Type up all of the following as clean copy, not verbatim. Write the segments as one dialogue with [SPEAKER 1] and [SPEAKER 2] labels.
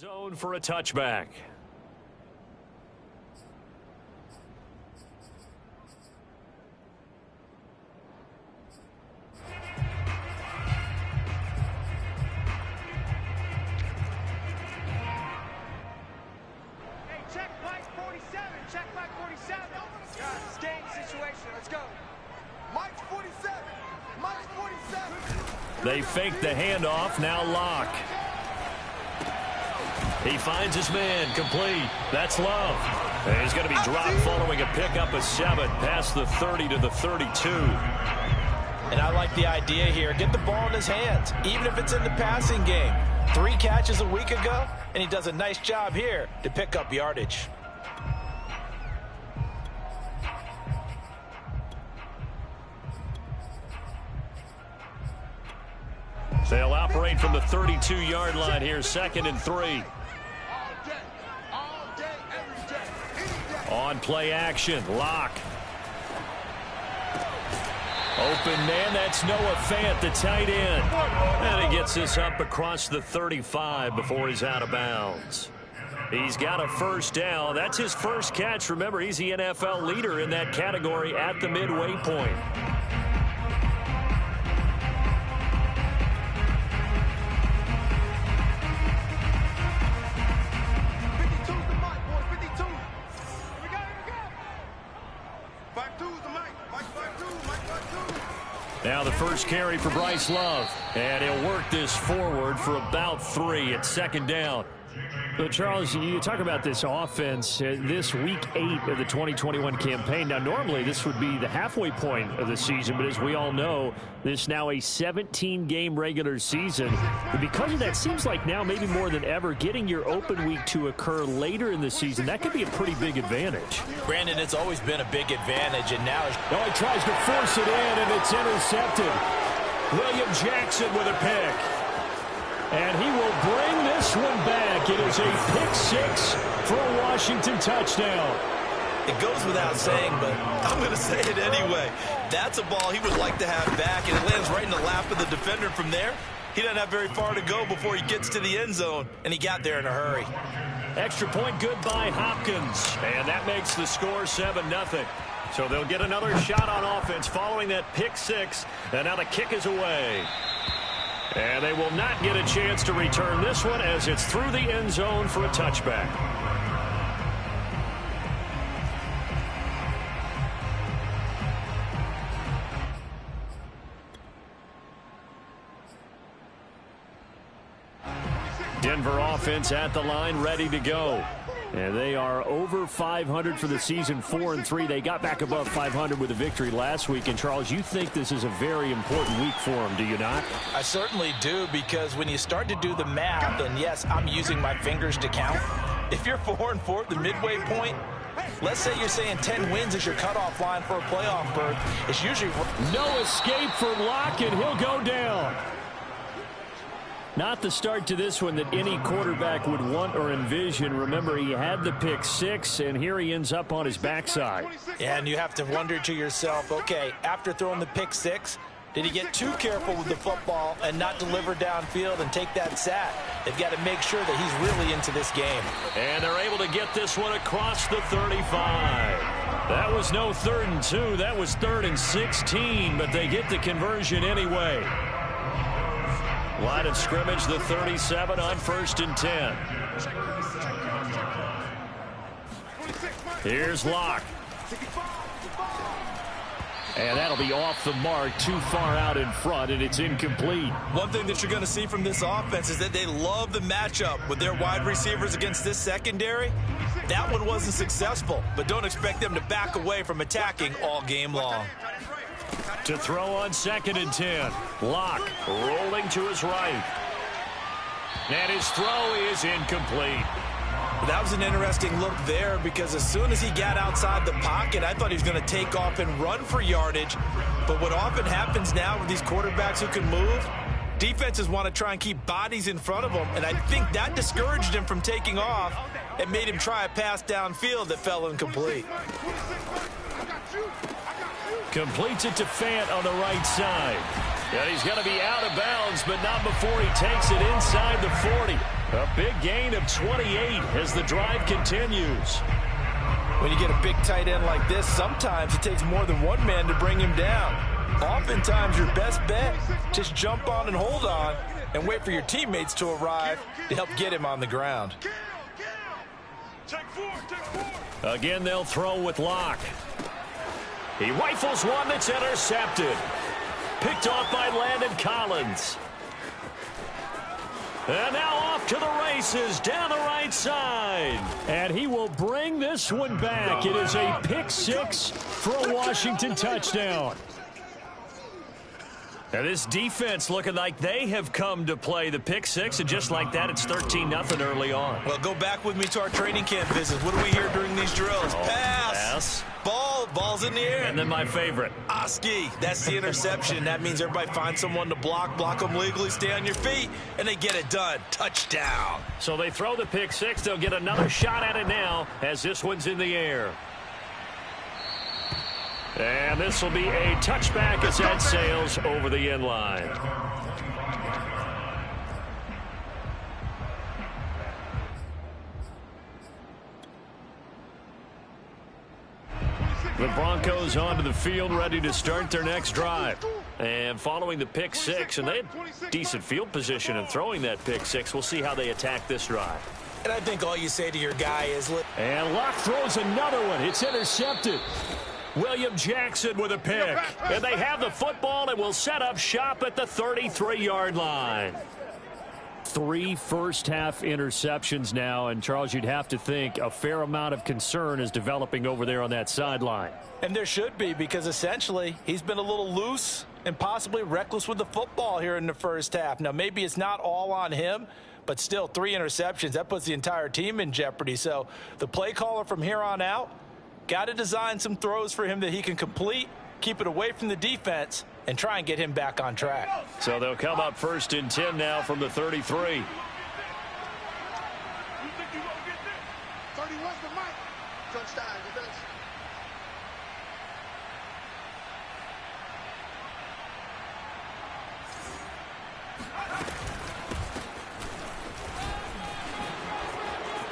[SPEAKER 1] Zone for a touchback. They fake the handoff, now Locke. He finds his man, complete. That's Love. And he's going to be dropped following a pickup of 7 past the 30 to the 32.
[SPEAKER 2] And I like the idea here. Get the ball in his hands, even if it's in the passing game. 3 catches a week ago, and he does a nice job here to pick up yardage.
[SPEAKER 1] They'll operate from the 32-yard line here, 2nd and 3. On play action, Locke. Open man, that's Noah Fant, the tight end. And he gets this up across the 35 before he's out of bounds. He's got a first down. That's his first catch. Remember, he's the NFL leader in that category at the midway point. Now the first carry for Bryce Love. And he'll work this forward for about 3 at 2nd down.
[SPEAKER 3] So, Charles, you talk about this offense, this week 8 of the 2021 campaign. Now, normally this would be the halfway point of the season, but as we all know, this now a 17-game regular season. And because of that, seems like now maybe more than ever, getting your open week to occur later in the season, that could be a pretty big advantage.
[SPEAKER 2] Brandon, it's always been a big advantage, and now
[SPEAKER 1] he tries to force it in, and it's intercepted. William Jackson with a pick. And he will bring this one back. It is a pick 6 for a Washington touchdown.
[SPEAKER 2] It goes without saying, but I'm going to say it anyway. That's a ball he would like to have back, and it lands right in the lap of the defender from there. He doesn't have very far to go before he gets to the end zone, and he got there in a hurry.
[SPEAKER 1] Extra point good by Hopkins, and that makes the score 7-0. So they'll get another shot on offense following that pick 6, and now the kick is away. And they will not get a chance to return this one as it's through the end zone for a touchback. Denver offense at the line, ready to go. And they are over 500 for the season, 4-3. They got back above 500 with a victory last week. And, Charles, you think this is a very important week for them, do you not?
[SPEAKER 2] I certainly do, because when you start to do the math, and, yes, I'm using my fingers to count. If you're 4-4 at the midway point, let's say you're saying 10 wins is your cutoff line for a playoff berth. It's usually
[SPEAKER 1] no escape from Locke, and he'll go down. Not the start to this one that any quarterback would want or envision. Remember, he had the pick 6, and here he ends up on his backside.
[SPEAKER 2] And you have to wonder to yourself, okay, after throwing the pick 6, did he get too careful with the football and not deliver downfield and take that sack? They've got to make sure that he's really into this game.
[SPEAKER 1] And they're able to get this one across the 35. That was no 3rd and 2. That was 3rd and 16, but they get the conversion anyway. Line of scrimmage, the 37 on 1st and 10. Here's Locke. And that'll be off the mark, too far out in front, and it's incomplete.
[SPEAKER 2] One thing that you're going to see from this offense is that they love the matchup with their wide receivers against this secondary. That one wasn't successful, but don't expect them to back away from attacking all game long.
[SPEAKER 1] To throw on 2nd and 10. Locke rolling to his right. And his throw is incomplete.
[SPEAKER 2] That was an interesting look there, because as soon as he got outside the pocket, I thought he was going to take off and run for yardage. But what often happens now with these quarterbacks who can move, defenses want to try and keep bodies in front of them. And I think that discouraged him from taking off and made him try a pass downfield that fell incomplete.
[SPEAKER 1] Completes it to Fant on the right side. And he's going to be out of bounds, but not before he takes it inside the 40. A big gain of 28 as the drive continues.
[SPEAKER 2] When you get a big tight end like this, sometimes it takes more than one man to bring him down. Oftentimes, your best bet, just jump on and hold on and wait for your teammates to arrive to help get him on the ground.
[SPEAKER 1] Again, they'll throw with Locke. He rifles one that's intercepted. Picked off by Landon Collins. And now off to the races down the right side.
[SPEAKER 3] And he will bring this one back. It is a pick six for a Washington touchdown.
[SPEAKER 1] And this defense looking like they have come to play the pick six, and just like that, it's 13-0 early on.
[SPEAKER 2] Well, go back with me to our training camp visits. What do we hear during these drills? Pass. Ball's in the air.
[SPEAKER 1] And then my favorite.
[SPEAKER 2] Oski, that's the interception. That means everybody finds someone to block them legally, stay on your feet, and they get it done. Touchdown.
[SPEAKER 1] So they throw the pick six. They'll get another shot at it now as this one's in the air. And this will be a touchback as that sails over the end line. The Broncos onto the field, ready to start their next drive. And following the pick six, and they had decent field position in throwing that pick six. We'll see how they attack this drive.
[SPEAKER 2] And I think all you say to your guy is...
[SPEAKER 3] And Locke throws another one. It's intercepted.
[SPEAKER 1] William Jackson with a pick. And they have the football and will set up shop at the 33-yard line.
[SPEAKER 3] 3 first-half interceptions now, and Charles, you'd have to think a fair amount of concern is developing over there on that sideline.
[SPEAKER 2] And there should be, because essentially he's been a little loose and possibly reckless with the football here in the first half. Now, maybe it's not all on him, but still 3 interceptions. That puts the entire team in jeopardy. So the play caller from here on out got to design some throws for him that he can complete, keep it away from the defense, and try and get him back on track.
[SPEAKER 1] So they'll come up 1st and 10 now from the 33.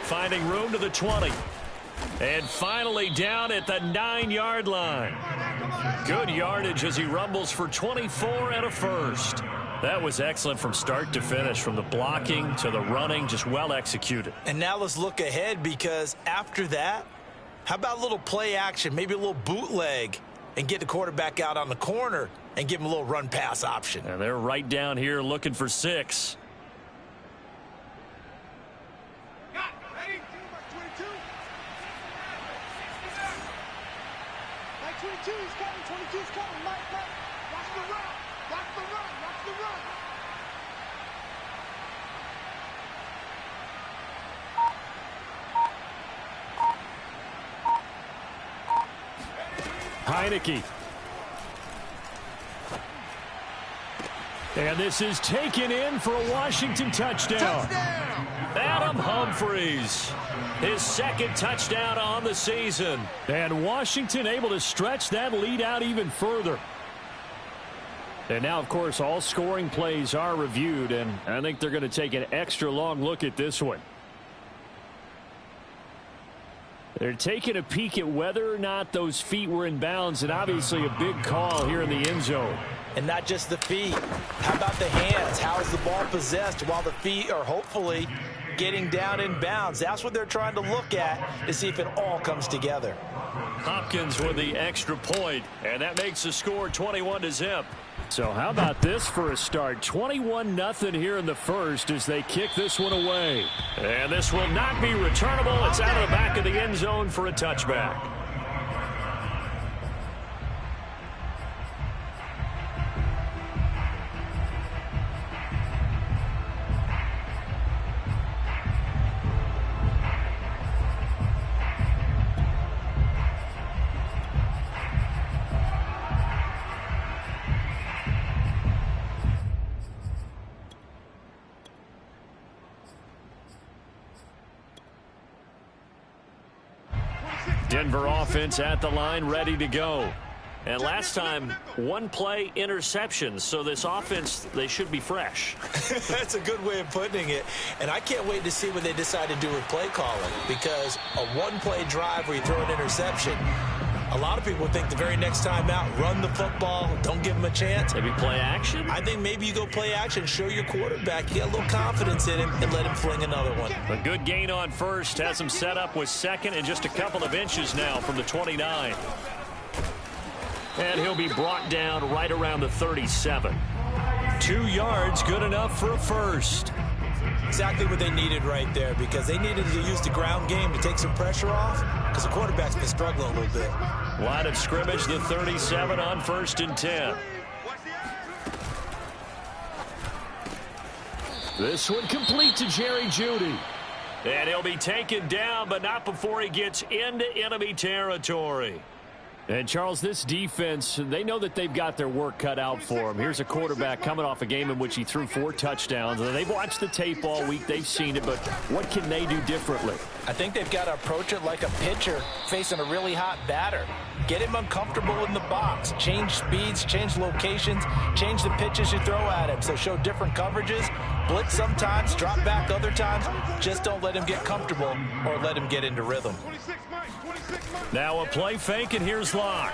[SPEAKER 1] Finding room to the 20. And finally down at the 9-yard line. Good yardage as he rumbles for 24 and a first. That was excellent from start to finish, from the blocking to the running, just well executed.
[SPEAKER 2] And now let's look ahead, because after that, how about a little play action, maybe a little bootleg, and get the quarterback out on the corner and give him a little run-pass option.
[SPEAKER 1] And they're right down here looking for 6.
[SPEAKER 3] Heineke. And this is taken in for a Washington touchdown.
[SPEAKER 1] Adam Humphries, his 2nd touchdown on the season.
[SPEAKER 3] And Washington able to stretch that lead out even further. And now, of course, all scoring plays are reviewed, and I think they're going to take an extra long look at this one. They're taking a peek at whether or not those feet were in bounds, and obviously a big call here in the end zone.
[SPEAKER 2] And not just the feet. How about the hands? How is the ball possessed while the feet are hopefully getting down in bounds? That's what they're trying to look at to see if it all comes together.
[SPEAKER 1] Hopkins with the extra point, and that makes the score 21-0.
[SPEAKER 3] So how about this for a start? 21-0 here in the first as they kick this one away.
[SPEAKER 1] And this will not be returnable. It's out of the back of the end zone for a touchback. Denver offense at the line, ready to go. And last time, one play interception. So this offense, they should be fresh.
[SPEAKER 2] That's a good way of putting it. And I can't wait to see what they decide to do with play calling, because a one-play drive where you throw an interception, a lot of people think the very next time out, run the football, don't give them a chance.
[SPEAKER 1] Maybe play action?
[SPEAKER 2] I think maybe you go play action, show your quarterback, you got a little confidence in him, and let him fling another one.
[SPEAKER 1] A good gain on first has him set up with second and just a couple of inches now from the 29. And he'll be brought down right around the 37. 2 yards, good enough for a first.
[SPEAKER 2] Exactly what they needed right there, because they needed to use the ground game to take some pressure off, because the quarterback's been struggling a little bit.
[SPEAKER 1] Line of scrimmage, the 37 on 1st and 10. This one complete to Jerry Jeudy. And he'll be taken down, but not before he gets into enemy territory.
[SPEAKER 3] And, Charles, this defense, they know that they've got their work cut out for them. Here's a quarterback coming off a game in which he threw 4 touchdowns. They've watched the tape all week. They've seen it, but what can they do differently?
[SPEAKER 2] I think they've got to approach it like a pitcher facing a really hot batter. Get him uncomfortable in the box. Change speeds, change locations, change the pitches you throw at him. So show different coverages, blitz sometimes, drop back other times. Just don't let him get comfortable or let him get into rhythm.
[SPEAKER 1] Now a play fake, and here's Locke.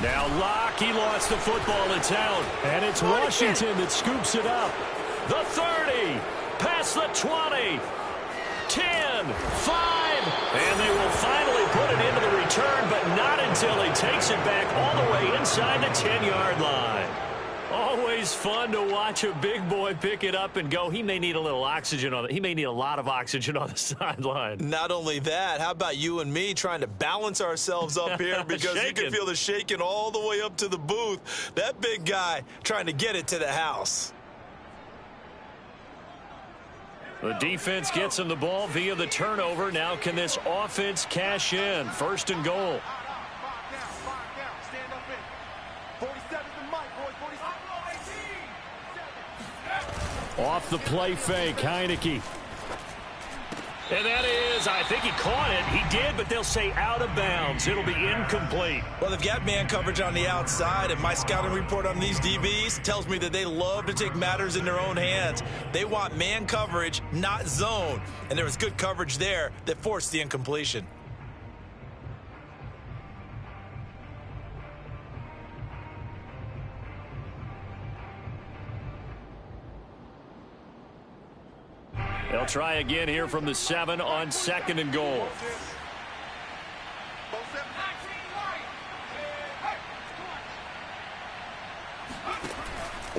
[SPEAKER 1] Now Locke, he lost the football. It's out. And it's Washington that scoops it up. The 30, past the 20, 10, 5. And they will finally put it into the return, but not until he takes it back all the way inside the 10-yard line. Always fun to watch a big boy pick it up and go. He may need a little oxygen on it. He may need a lot of oxygen on the sideline.
[SPEAKER 2] Not only that, how about you and me trying to balance ourselves up here, because you can feel the shaking all the way up to the booth. That big guy trying to get it to the house.
[SPEAKER 1] The defense gets him the ball via the turnover. Now can this offense cash in? 1st and goal.
[SPEAKER 3] Off the play fake, Heineke.
[SPEAKER 1] And that is, I think he caught it. He did, but they'll say out of bounds. It'll be incomplete.
[SPEAKER 2] Well, they've got man coverage on the outside, and my scouting report on these DBs tells me that they love to take matters in their own hands. They want man coverage, not zone. And there was good coverage there that forced the incompletion.
[SPEAKER 1] They'll try again here from the 7 on 2nd and goal.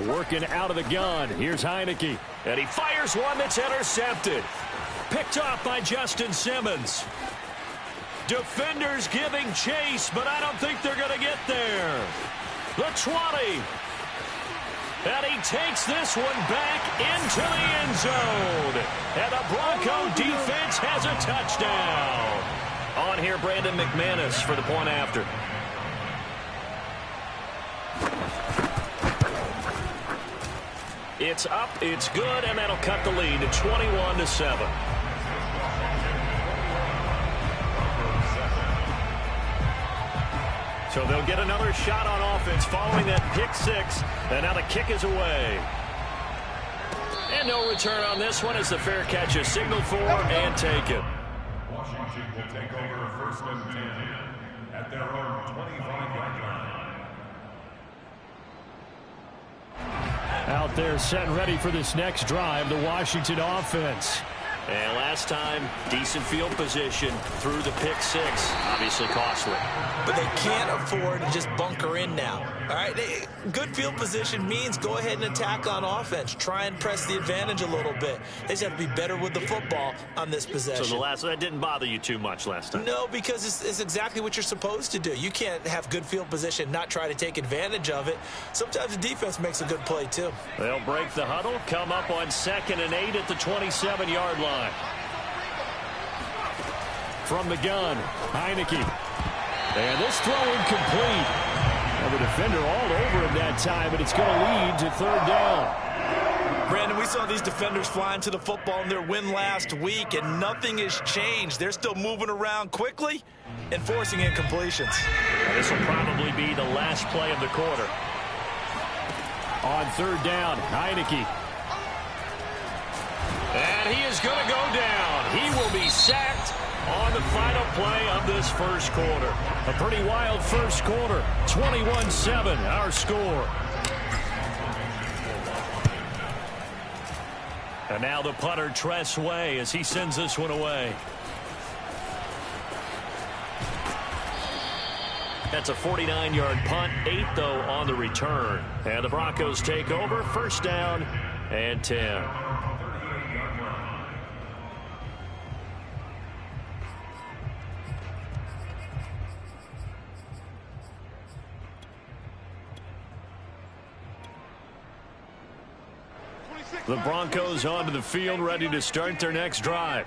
[SPEAKER 3] Working out of the gun. Here's Heineke.
[SPEAKER 1] And he fires one that's intercepted. Picked off by Justin Simmons. Defenders giving chase, but I don't think they're going to get there. The 20. And he takes this one back into the end zone. And the Bronco defense has a touchdown. On here, Brandon McManus for the point after. It's up, it's good, and that'll cut the lead to 21-7. So they'll get another shot on offense following that pick 6. And now the kick is away. And no return on this one as the fair catch is signaled for and taken.
[SPEAKER 4] Washington will take over 1st and 10 at their own 25-yard line.
[SPEAKER 3] Out there set and ready for this next drive, the Washington offense.
[SPEAKER 1] And last time, decent field position through the pick 6. Obviously costly.
[SPEAKER 2] But they can't afford to just bunker in now. All right, good field position means go ahead and attack on offense. Try and press the advantage a little bit. They just have to be better with the football on this possession.
[SPEAKER 1] So that didn't bother you too much last time?
[SPEAKER 2] No, because it's exactly what you're supposed to do. You can't have good field position, not try to take advantage of it. Sometimes the defense makes a good play, too.
[SPEAKER 1] They'll break the huddle, come up on 2nd and 8 at the 27-yard line.
[SPEAKER 3] From the gun, Heineke. And this throw incomplete. And the defender all over him that time, but it's going to lead to 3rd down.
[SPEAKER 2] Brandon, we saw these defenders flying to the football in their win last week, and nothing has changed. They're still moving around quickly and forcing incompletions.
[SPEAKER 3] This will probably be the last play of the quarter. On third down, Heineke. And he is going to go down. He will be sacked on the final play of this first quarter. A pretty wild first quarter. 21-7, our score. And now the punter, Tress Way, as he sends this one away. That's a 49-yard punt, 8 though on the return. And the Broncos take over, first down and 10. The Broncos onto the field, ready to start their next drive.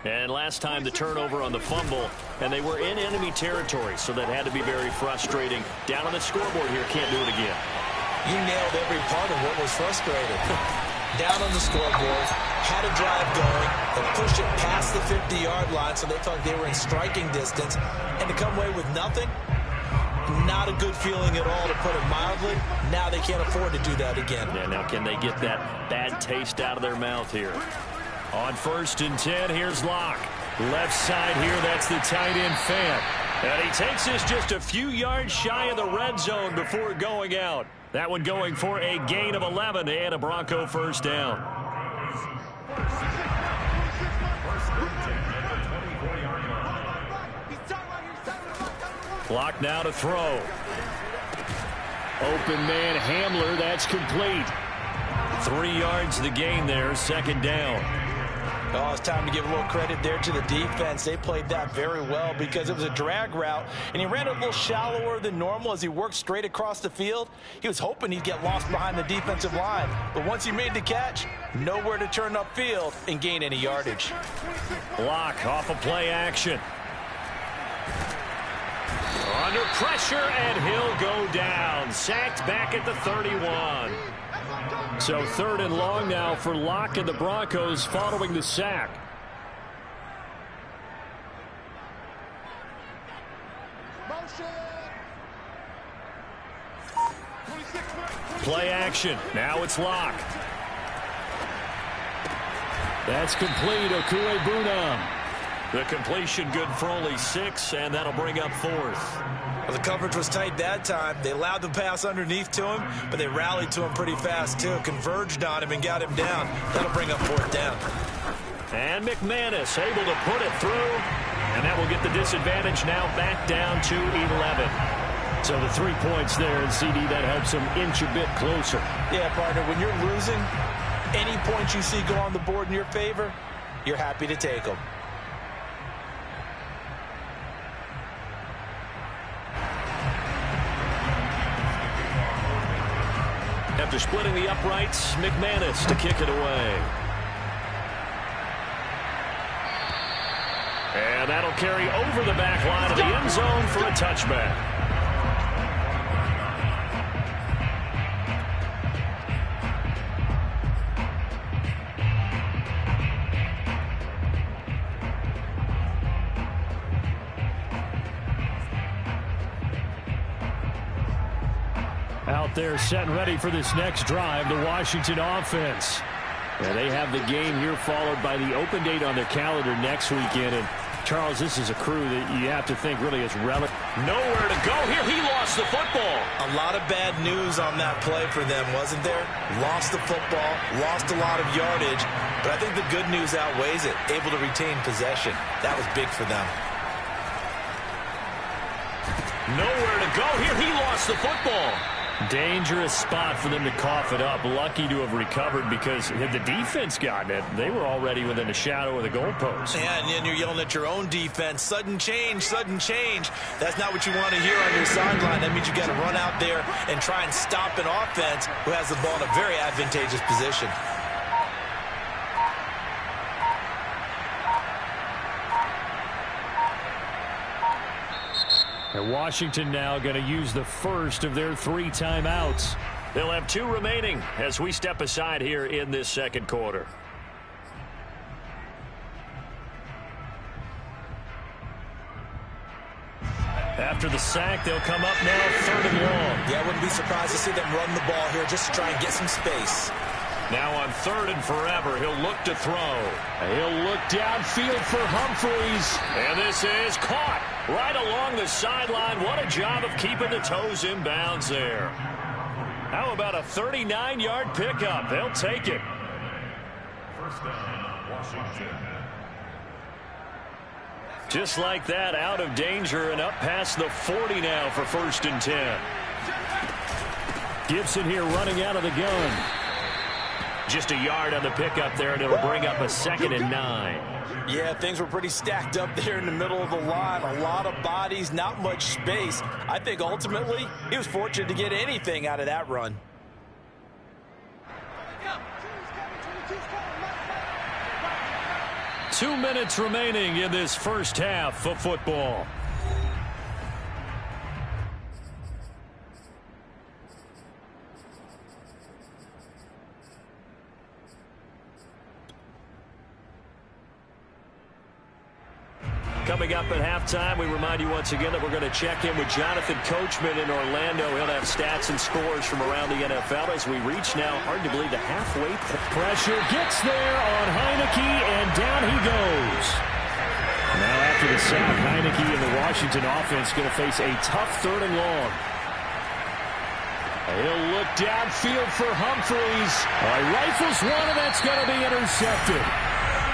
[SPEAKER 3] And last time the turnover on the fumble, and they were in enemy territory, so that had to be very frustrating. Down on the scoreboard here, can't do it again.
[SPEAKER 2] You nailed every part of what was frustrating. Down on the scoreboard, had a drive going, and pushed it past the 50-yard line so they felt they were in striking distance, and to come away with nothing, not a good feeling at all, to put it mildly. Now they can't afford to do that again.
[SPEAKER 3] Yeah, now can they get that bad taste out of their mouth here? On first and 10, here's Locke. Left side here, that's the tight end Fant. And he takes this just a few yards shy of the red zone before going out. That one going for a gain of 11 and a Bronco first down. Clock now to throw. Open man Hamler, that's complete. 3 yards the gain there, second down.
[SPEAKER 2] Oh, it's time to give a little credit there to the defense. They played that very well because it was a drag route, and he ran it a little shallower than normal as he worked straight across the field. He was hoping he'd get lost behind the defensive line, but once he made the catch, nowhere to turn upfield and gain any yardage.
[SPEAKER 3] Block off a play action. Under pressure, and he'll go down. Sacked back at the 31. So third and long now for Locke and the Broncos following the sack. Play action. Now it's Locke. That's complete. Okuebunam. The completion good for only 6, and that'll bring up fourth.
[SPEAKER 2] Well, the coverage was tight that time. They allowed the pass underneath to him, but they rallied to him pretty fast, too. Converged on him and got him down. That'll bring up fourth down.
[SPEAKER 3] And McManus able to put it through, and that will get the disadvantage now back down to 11. So the 3 points there, and CD, that helps them inch a bit closer.
[SPEAKER 2] Yeah, partner, when you're losing, any points you see go on the board in your favor, you're happy to take them.
[SPEAKER 3] After splitting the uprights, McManus to kick it away. And that'll carry over the back line of the end zone for a touchback. Out there set and ready for this next drive, the Washington offense. And they have the game here followed by the open date on their calendar next weekend. And Charles, this is a crew that you have to think really is relevant. Nowhere to go here. He lost the football.
[SPEAKER 2] A lot of bad news on that play for them, wasn't there? Lost the football, lost a lot of yardage, but I think the good news outweighs it. Able to retain possession. That was big for them.
[SPEAKER 3] Nowhere to go here. He lost the football. Dangerous spot for them to cough it up. Lucky to have recovered because had the defense gotten it, they were already within the shadow of the goalpost.
[SPEAKER 2] Yeah, and then you're yelling at your own defense. Sudden change, sudden change. That's not what you want to hear on your sideline. That means you got to run out there and try and stop an offense who has the ball in a very advantageous position.
[SPEAKER 3] And Washington now going to use the first of their 3 timeouts.
[SPEAKER 1] They'll have 2 remaining as we step aside here in this second quarter. After the sack, they'll come up now 3rd and long.
[SPEAKER 2] Yeah, I wouldn't be surprised to see them run the ball here just to try and get some space.
[SPEAKER 1] Now on 3rd and forever, he'll look to throw.
[SPEAKER 3] He'll look downfield for Humphreys.
[SPEAKER 1] And this is caught right along the sideline. What a job of keeping the toes in bounds there. How about a 39-yard pickup? They'll take it.
[SPEAKER 4] First down, Washington.
[SPEAKER 1] Just like that, out of danger and up past the 40 now for 1st and 10.
[SPEAKER 3] Gibson here running out of the gun.
[SPEAKER 1] Just a yard on the pickup there, and it'll bring up a 2nd and 9.
[SPEAKER 2] Yeah, things were pretty stacked up there in the middle of the line. A lot of bodies, not much space. I think ultimately he was fortunate to get anything out of that run.
[SPEAKER 1] Two minutes remaining in this first half of football. Coming up at halftime, we remind you once again that we're going to check in with Jonathan Coachman in Orlando. He'll have stats and scores from around the NFL as we reach now, hard to believe, the halfway point.
[SPEAKER 3] Pressure gets there on Heineke, and down he goes. Now after the sack, Heineke and the Washington offense going to face a tough 3rd and long. He'll look downfield for Humphreys. Rifles one, and that's going to be intercepted.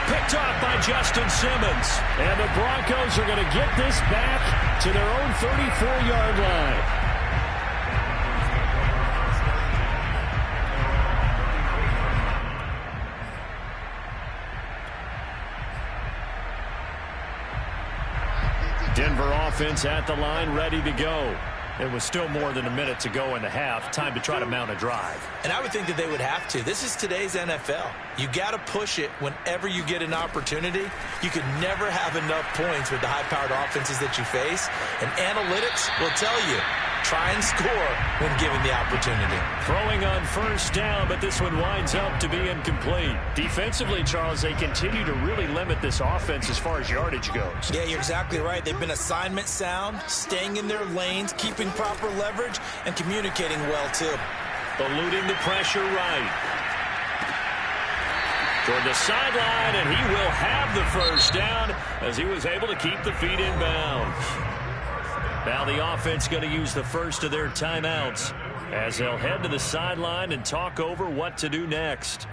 [SPEAKER 1] Picked off by Justin Simmons.
[SPEAKER 3] And the Broncos are going to get this back to their own 34-yard line. Denver offense at the line, ready to go. It was still more than a minute to go in the half. Time to try to mount a drive.
[SPEAKER 2] And I would think that they would have to. This is today's NFL. You got to push it whenever you get an opportunity. You could never have enough points with the high-powered offenses that you face. And analytics will tell you, try and score when given the opportunity.
[SPEAKER 1] Throwing on 1st down, but this one winds up to be incomplete. Defensively, Charles, they continue to really limit this offense as far as yardage goes.
[SPEAKER 2] Yeah, you're exactly right. They've been assignment sound, staying in their lanes, keeping proper leverage, and communicating well, too.
[SPEAKER 1] Eluding the pressure right. Toward the sideline, and he will have the 1st down as he was able to keep the feet in bounds. Now the offense going to use the first of their timeouts as they'll head to the sideline and talk over what to do next.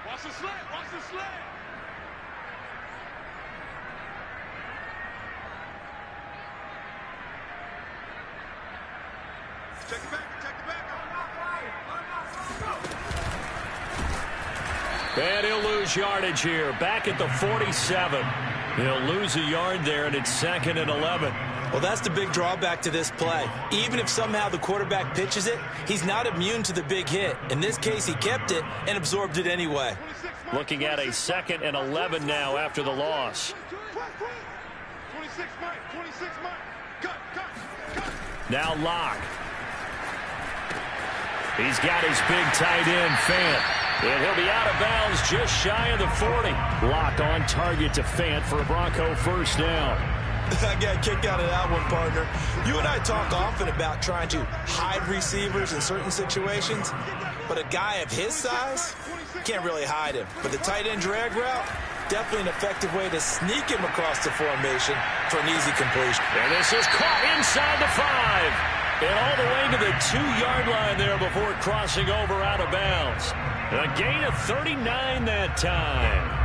[SPEAKER 4] Watch the sled, watch the sled. Check it back,
[SPEAKER 1] And he'll lose yardage here. Back at the 47. He'll lose a yard there, and it's 2nd and 11.
[SPEAKER 2] Well, that's the big drawback to this play. Even if somehow the quarterback pitches it, he's not immune to the big hit. In this case, he kept it and absorbed it anyway.
[SPEAKER 1] Looking at a 2nd and 11 now after the loss.
[SPEAKER 4] 26, Mike, 26, Mike. Cut.
[SPEAKER 1] Now Locke. He's got his big tight end, Fant. And he'll be out of bounds just shy of the 40.
[SPEAKER 3] Locke on target to Fant for a Bronco 1st down.
[SPEAKER 2] I got kicked out of that one, partner. You and I talk often about trying to hide receivers in certain situations, but a guy of his size, can't really hide him. But the tight end drag route, definitely an effective way to sneak him across the formation for an easy completion.
[SPEAKER 1] And this is caught inside the 5. And all the way to the 2-yard line there before crossing over out of bounds. A gain of 39 that time.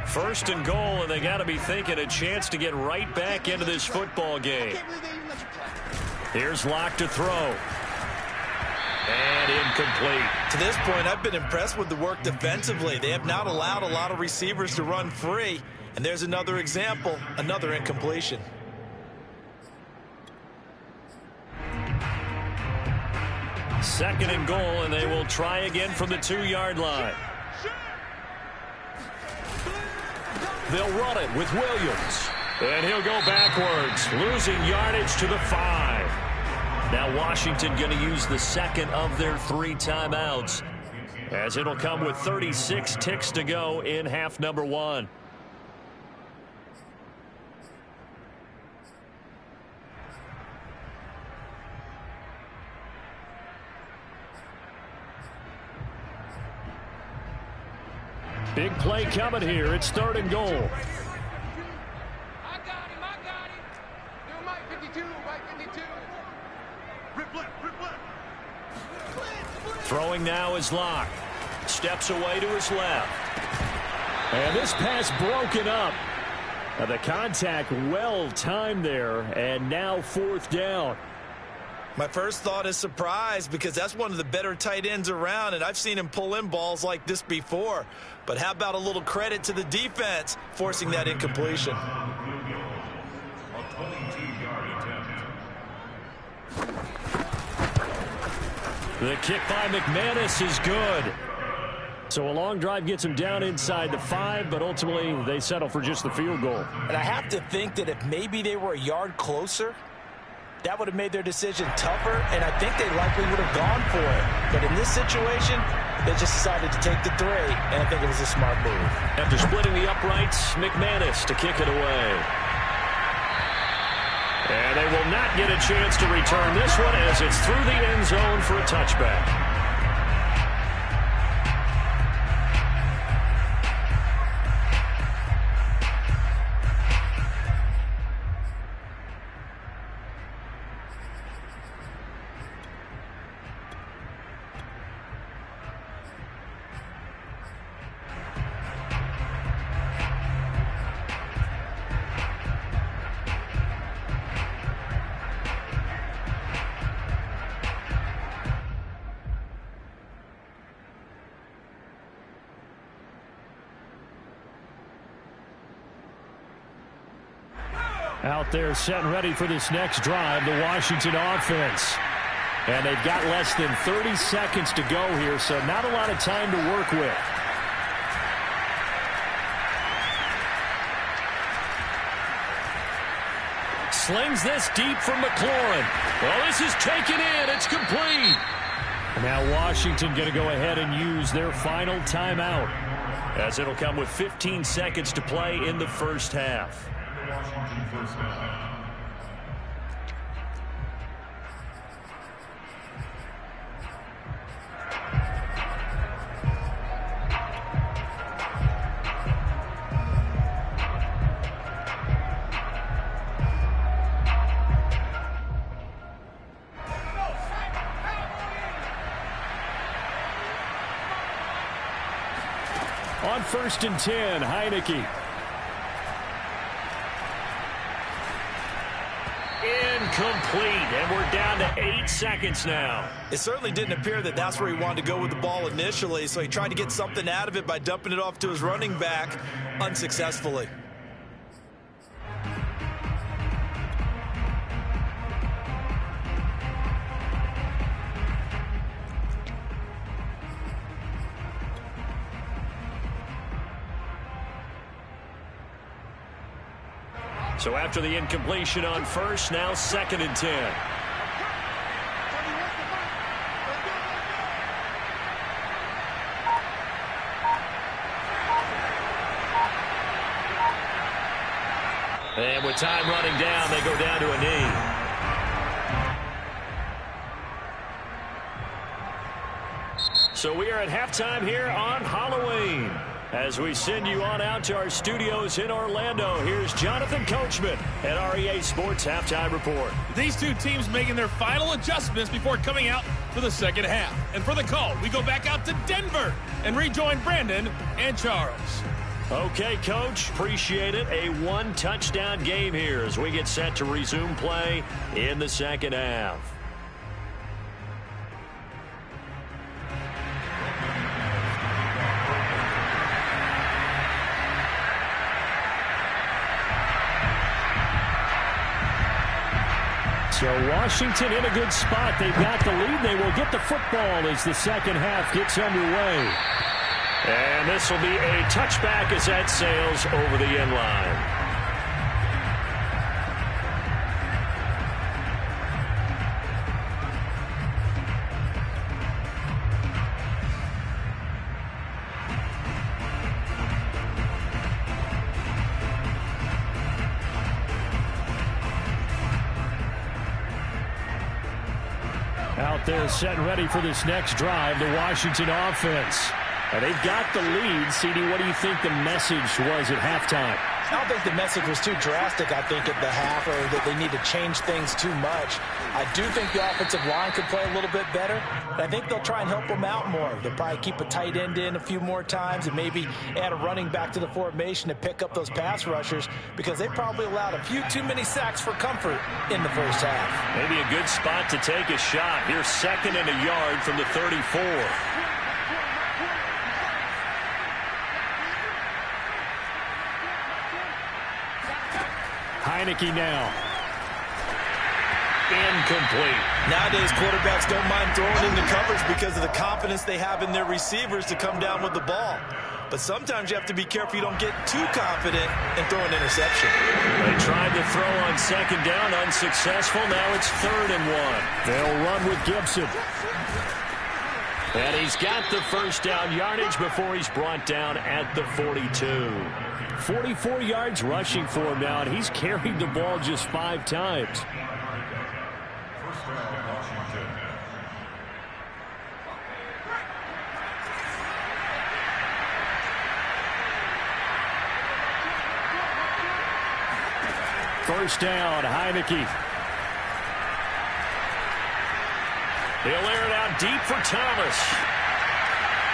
[SPEAKER 1] First and goal, and they got to be thinking a chance to get right back into this football game. Here's Locke to throw. And incomplete.
[SPEAKER 2] To this point, I've been impressed with the work defensively. They have not allowed a lot of receivers to run free. And there's another example, another incompletion.
[SPEAKER 1] Second and goal, and they will try again from the 2-yard line. They'll run it with Williams. And he'll go backwards, losing yardage to the 5. Now Washington going to use the second of their 3 timeouts, as it'll come with 36 ticks to go in half number 1. Big play coming here. It's 3rd and goal.
[SPEAKER 5] I got him. Yo, Mike 52, Mike 52. Rip left.
[SPEAKER 1] Throwing now is Locke. Steps away to his left.
[SPEAKER 3] And this pass broken up. The contact well timed there, and now 4th down.
[SPEAKER 2] My first thought is surprise, because that's one of the better tight ends around, and I've seen him pull in balls like this before. But how about a little credit to the defense forcing that incompletion?
[SPEAKER 1] The kick by McManus is good.
[SPEAKER 3] So a long drive gets him down inside the 5, but ultimately they settle for just the field goal.
[SPEAKER 2] And I have to think that if maybe they were a yard closer, that would have made their decision tougher, and I think they likely would have gone for it. But in this situation, they just decided to take the 3, and I think it was a smart move.
[SPEAKER 1] After splitting the uprights, McManus to kick it away. And they will not get a chance to return this one, as it's through the end zone for a touchback.
[SPEAKER 3] Out there set and ready for this next drive, the Washington offense. And they've got less than 30 seconds to go here, so not a lot of time to work with.
[SPEAKER 1] Slings this deep from McLaurin. Well, this is taken in. It's complete.
[SPEAKER 3] Now Washington going to go ahead and use their final timeout,
[SPEAKER 1] as it'll come with 15 seconds to play in the first half.
[SPEAKER 3] On 1st and 10, Heineke.
[SPEAKER 1] Incomplete, and we're down to 8 seconds now.
[SPEAKER 2] It certainly didn't appear that that's where he wanted to go with the ball initially, so he tried to get something out of it by dumping it off to his running back unsuccessfully.
[SPEAKER 1] So after the incompletion on 1st, now 2nd and 10. And with time running down, they go down to a knee. So we are at halftime here on Halloween. As we send you on out to our studios in Orlando, here's Jonathan Coachman at REA Sports Halftime Report.
[SPEAKER 6] These two teams making their final adjustments before coming out for the second half. And for the call, we go back out to Denver and rejoin Brandon and Charles.
[SPEAKER 1] Okay, Coach, appreciate it. A 1-touchdown game here as we get set to resume play in the second half.
[SPEAKER 3] So Washington in a good spot. They've got the lead. They will get the football as the second half gets underway.
[SPEAKER 1] And this will be a touchback as that sails over the end line.
[SPEAKER 3] Out there set and ready for this next drive, the Washington offense. And they've got the lead. CD, what do you think the message was at halftime?
[SPEAKER 2] I don't think the message was too drastic, I think, at the half, or that they need to change things too much. I do think the offensive line could play a little bit better, but I think they'll try and help them out more. They'll probably keep a tight end in a few more times and maybe add a running back to the formation to pick up those pass rushers, because they probably allowed a few too many sacks for comfort in the first half.
[SPEAKER 1] Maybe a good spot to take a shot. Here's 2nd and a yard from the 34.
[SPEAKER 3] Heineke now.
[SPEAKER 1] Incomplete.
[SPEAKER 2] Nowadays, quarterbacks don't mind throwing into coverage because of the confidence they have in their receivers to come down with the ball. But sometimes you have to be careful you don't get too confident and throw an interception.
[SPEAKER 1] They tried to throw on 2nd down, unsuccessful. Now it's 3rd and 1.
[SPEAKER 3] They'll run with Gibson.
[SPEAKER 1] And he's got the first down yardage before he's brought down at the 42.
[SPEAKER 3] 44 yards rushing for him now, and he's carried the ball just 5 times.
[SPEAKER 4] First down, Washington.
[SPEAKER 3] First down, Heineke.
[SPEAKER 1] He'll air it out deep for Thomas.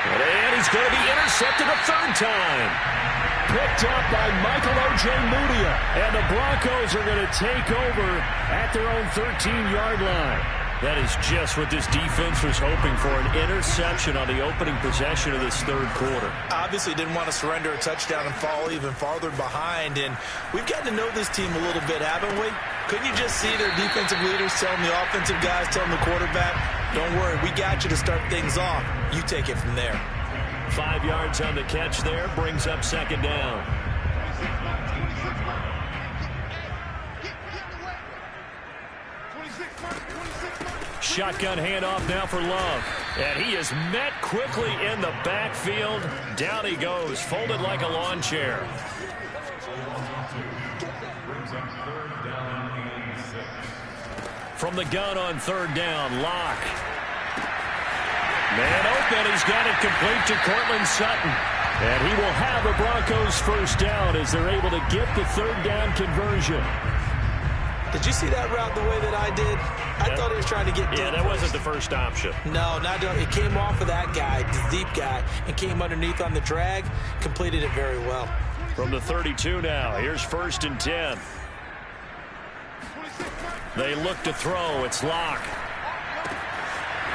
[SPEAKER 1] And he's going to be intercepted a 3rd time.
[SPEAKER 3] Picked up by Michael O.J. Mudia. And the Broncos are going to take over at their own 13-yard line.
[SPEAKER 1] That is just what this defense was hoping for, an interception on the opening possession of this 3rd quarter.
[SPEAKER 2] Obviously didn't want to surrender a touchdown and fall even farther behind. And we've gotten to know this team a little bit, haven't we? Couldn't you just see their defensive leaders telling the offensive guys, telling the quarterback, don't worry, we got you to start things off. You take it from there.
[SPEAKER 1] 5 yards on the catch there, brings up 2nd down.
[SPEAKER 3] Shotgun handoff now for Love.
[SPEAKER 1] And he is met quickly in the backfield. Down he goes, folded like a lawn chair. From the gun on 3rd down, Locke. Man open, he's got it complete to Cortland Sutton.
[SPEAKER 3] And he will have the Broncos first down as they're able to get the 3rd down conversion.
[SPEAKER 2] Did you see that route the way that I did? I thought he was trying to get deep.
[SPEAKER 1] Yeah, that wasn't the first option.
[SPEAKER 2] No, it came off of that guy, the deep guy, and came underneath on the drag, completed it very well.
[SPEAKER 1] From the 32 now, here's 1st and 10. They look to throw, it's Locke.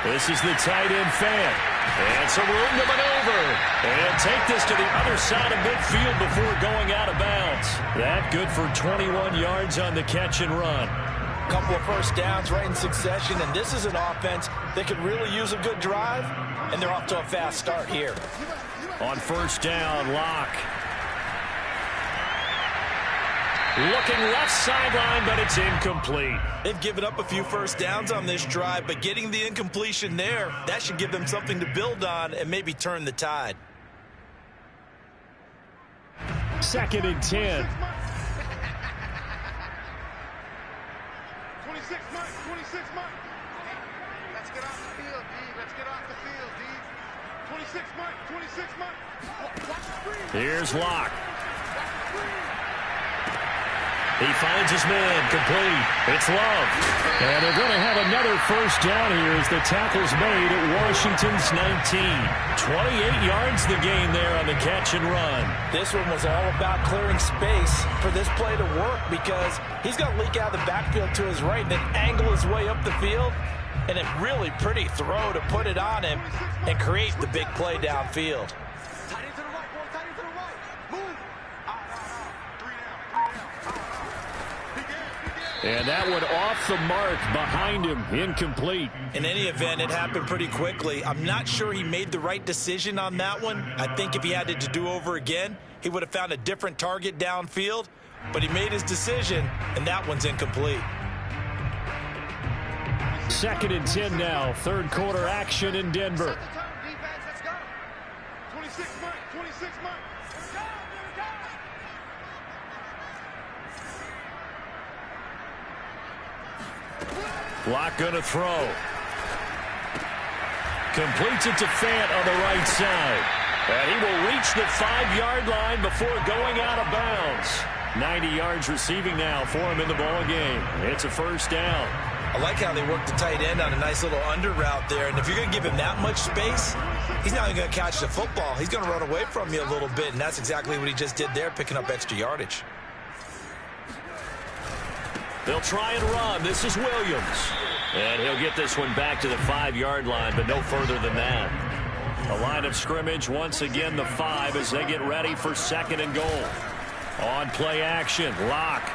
[SPEAKER 1] This is the tight end fan. And some room to maneuver. And take this to the other side of midfield before going out of bounds. That good for 21 yards on the catch and run.
[SPEAKER 2] Couple of first downs right in succession, and this is an offense that could really use a good drive, and they're off to a fast start here.
[SPEAKER 1] On 1st down, Locke. Looking left sideline, but it's incomplete.
[SPEAKER 2] They've given up a few first downs on this drive, but getting the incompletion there, that should give them something to build on and maybe turn the tide.
[SPEAKER 3] 2nd and 10.
[SPEAKER 5] 26, Mike. 26, Mike. Let's get off the field, D. Let's get off the field, D. 26, Mike. 26, Mike. Watch the screen.
[SPEAKER 1] Here's Locke. He finds his man, complete. It's Love.
[SPEAKER 3] And they're going to have another first down here as the tackle's made at Washington's 19.
[SPEAKER 1] 28 yards the gain there on the catch and run.
[SPEAKER 2] This one was all about clearing space for this play to work, because he's going to leak out of the backfield to his right and then angle his way up the field. And a really pretty throw to put it on him and create the big play downfield.
[SPEAKER 5] Tight end to the right, boy. Tight end to the right. Move. Out. 3 down. Big end.
[SPEAKER 3] And that one off the mark behind him, incomplete.
[SPEAKER 2] In any event, it happened pretty quickly. I'm not sure he made the right decision on that one. I think if he had it to do over again, he would have found a different target downfield. But he made his decision, and that one's incomplete.
[SPEAKER 3] 2nd and 10 now. Third quarter action in Denver.
[SPEAKER 5] 26 mark, 26 mark.
[SPEAKER 1] Locke gonna throw. Completes it to Fant on the right side. And he will reach the 5-yard line before going out of bounds. 90 yards receiving now for him in the ball game. It's a first down.
[SPEAKER 2] I like how they worked the tight end on a nice little under route there. And if you're going to give him that much space, he's not even going to catch the football. He's going to run away from you a little bit, and that's exactly what he just did there, picking up extra yardage.
[SPEAKER 1] They'll try and run. This is Williams. And he'll get this one back to the 5-yard line, but no further than that. A line of scrimmage, once again the 5 as they get ready for 2nd and goal. On play action, Locke.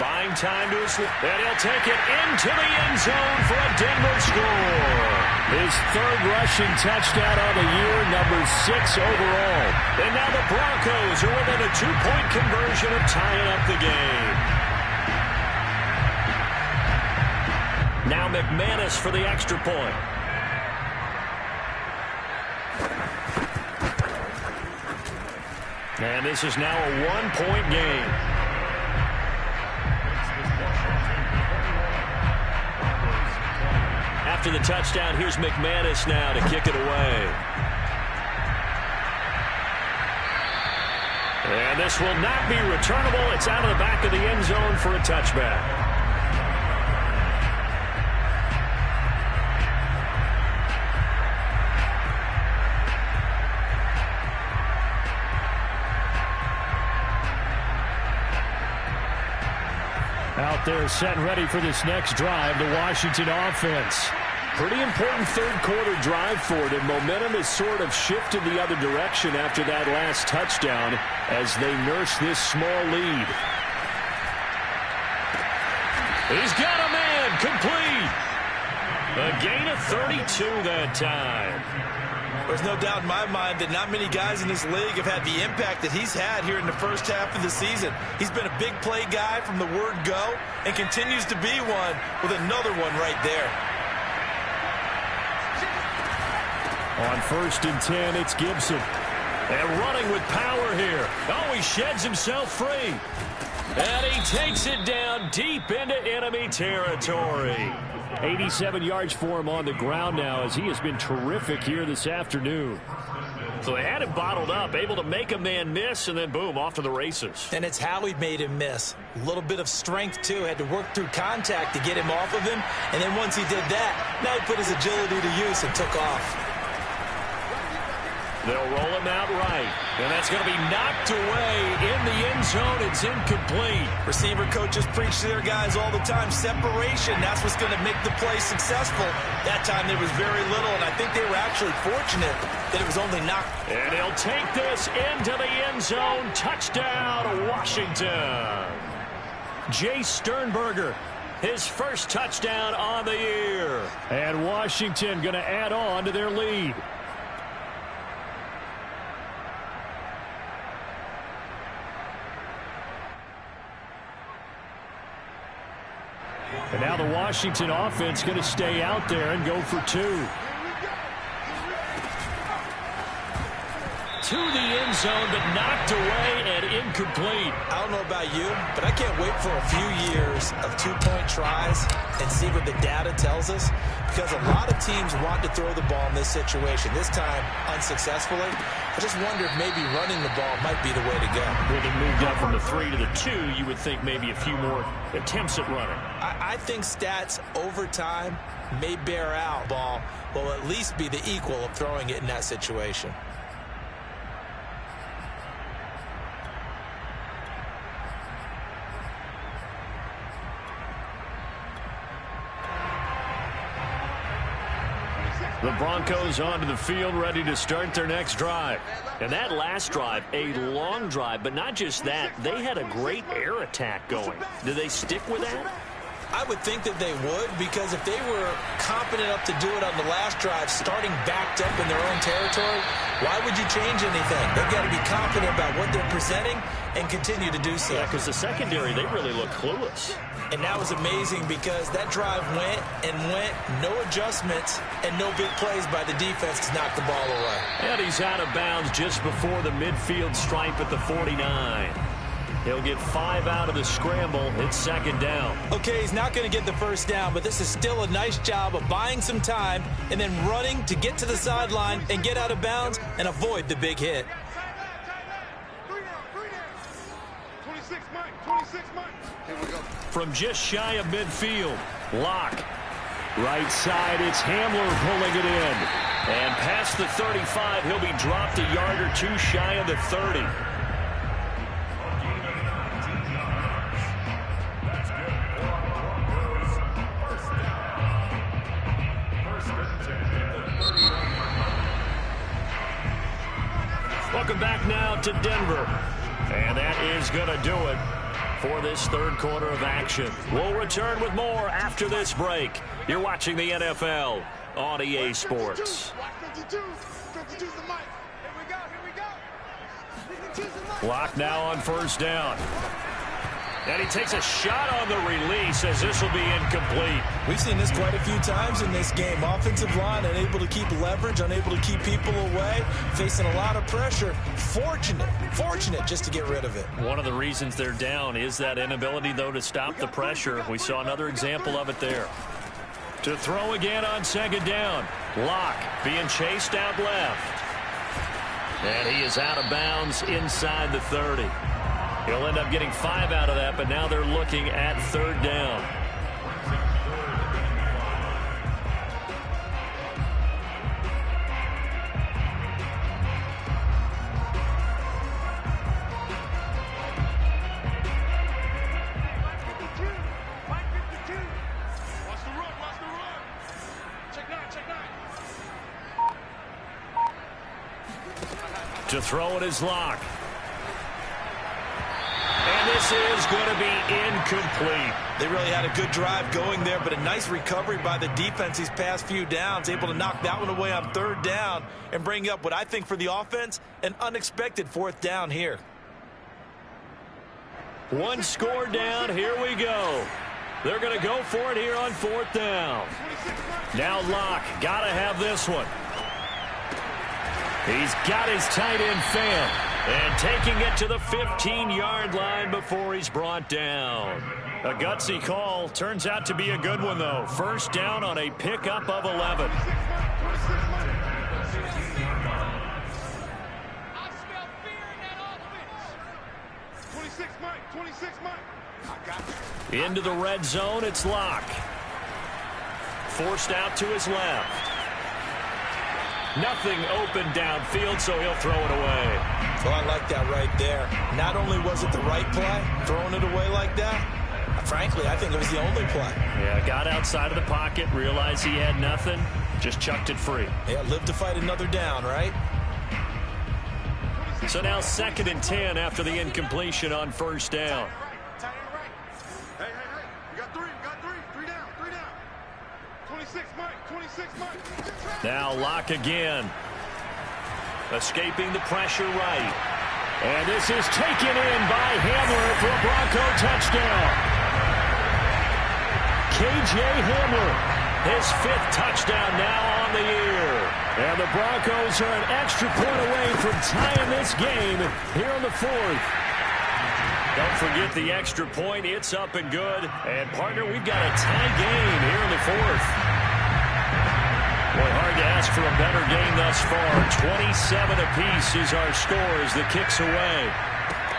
[SPEAKER 1] Buying time to his, and he'll take it into the end zone for a Denver score.
[SPEAKER 3] His 3rd rushing touchdown on the year, number 6 overall.
[SPEAKER 1] And now the Broncos are within a 2-point conversion of tying up the game. Now McManus for the extra point. And this is now a 1-point game. After the touchdown, here's McManus now to kick it away. And this will not be returnable. It's out of the back of the end zone for a touchback.
[SPEAKER 3] Out there set and ready for this next drive, the Washington offense.
[SPEAKER 1] Pretty important third quarter drive for them. Momentum has sort of shifted the other direction after that last touchdown as they nurse this small lead. He's got a man, complete. A gain of 32 that time.
[SPEAKER 2] There's no doubt in my mind that not many guys in this league have had the impact that he's had here in the first half of the season. He's been a big play guy from the word go and continues to be one with another one right there.
[SPEAKER 3] On 1st and 10, it's Gibson.
[SPEAKER 1] And running with power here. Oh, he sheds himself free. And he takes it down deep into enemy territory.
[SPEAKER 3] 87 yards for him on the ground now as he has been terrific here this afternoon.
[SPEAKER 1] So they had him bottled up, able to make a man miss, and then boom, off to the races.
[SPEAKER 2] And it's how he made him miss. A little bit of strength, too. Had to work through contact to get him off of him. And then once he did that, now he put his agility to use and took off.
[SPEAKER 1] They'll roll him out right. And that's going to be knocked away in the end zone. It's incomplete.
[SPEAKER 2] Receiver coaches preach to their guys all the time. Separation, that's what's going to make the play successful. That time there was very little, and I think they were actually fortunate that it was only knocked.
[SPEAKER 1] And he'll take this into the end zone. Touchdown, Washington. Jay Sternberger, his first touchdown on the year.
[SPEAKER 3] And Washington going to add on to their lead. And now the Washington offense going to stay out there and go for 2.
[SPEAKER 1] To the end zone, but knocked away and incomplete.
[SPEAKER 2] I don't know about you, but I can't wait for a few years of 2-point tries and see what the data tells us, because a lot of teams want to throw the ball in this situation. This time, unsuccessfully. I just wonder if maybe running the ball might be the way to go.
[SPEAKER 1] With it moved up from the 3 to the 2, you would think maybe a few more attempts at running.
[SPEAKER 2] I think stats over time may bear out. Ball will at least be the equal of throwing it in that situation.
[SPEAKER 3] The Broncos onto the field, ready to start their next drive. And that last drive, a long drive, but not just that. They had a great air attack going. Do they stick with that?
[SPEAKER 2] I would think that they would, because if they were competent enough to do it on the last drive, starting backed up in their own territory, why would you change anything? They've got to be confident about what they're presenting and continue to do so.
[SPEAKER 3] Yeah, because the secondary, they really look clueless.
[SPEAKER 2] And that was amazing because that drive went and went, no adjustments, and no big plays by the defense to knock the ball away.
[SPEAKER 3] And he's out of bounds just before the midfield stripe at the 49. He'll get 5 out of the scramble. It's second down.
[SPEAKER 2] Okay, he's not going to get the first down, but this is still a nice job of buying some time and then running to get to the sideline and get out of bounds and avoid the big hit.
[SPEAKER 5] 26, Mike. 26, Mike. Here we go.
[SPEAKER 3] From just shy of midfield, Locke. Right side, it's Hamler pulling it in. And past the 35, he'll be dropped a yard or two shy of the 30. Welcome back now to Denver. And that is going to do it for this third quarter of action. We'll return with more after this break. You're watching the NFL on EA Sports. Lock now on first down. And he takes a shot on the release as this will be incomplete.
[SPEAKER 2] We've seen this quite a few times in this game. Offensive line unable to keep leverage, unable to keep people away, facing a lot of pressure. Fortunate just to get rid of it.
[SPEAKER 3] One of the reasons they're down is that inability, though, to stop the pressure. We saw another example of it there. To throw again on second down. Locke being chased out left. And he is out of bounds inside the 30. He'll end up getting 5 out of that, but now they're looking at third down. To throw it is Locke. And this is going to be incomplete.
[SPEAKER 2] They really had a good drive going there, but a nice recovery by the defense these past few downs, able to knock that one away on third down and bring up what I think for the offense, an unexpected fourth down here.
[SPEAKER 3] One score down. Here we go. They're going to go for it here on fourth down. Now Locke, got to have this one. He's got his tight end fan. And taking it to the 15-yard line before he's brought down. A gutsy call. Turns out to be a good one, though. First down on a pickup of 11. Into the red zone, it's Locke. Forced out to his left. Nothing open downfield, so he'll throw it away.
[SPEAKER 2] Well, I like that right there. Not only was it the right play, throwing it away like that, frankly, I think it was the only play.
[SPEAKER 3] Yeah, got outside of the pocket, realized he had nothing, just chucked it free.
[SPEAKER 2] Yeah, live to fight another down, right?
[SPEAKER 3] So now 2nd and 10 after the incompletion on first down.
[SPEAKER 5] Hey. You got three down. 26, Mike. 26, Mike.
[SPEAKER 3] Now Locke again. Escaping the pressure right. And this is taken in by Hamler for a Bronco touchdown. K.J. Hamler, his 5th touchdown now on the year. And the Broncos are an extra point away from tying this game here in the 4th. Don't forget the extra point. It's up and good. And, partner, we've got a tie game here in the 4th. Boy, hard to ask for a better game thus far. 27 apiece is our score as the kick's away.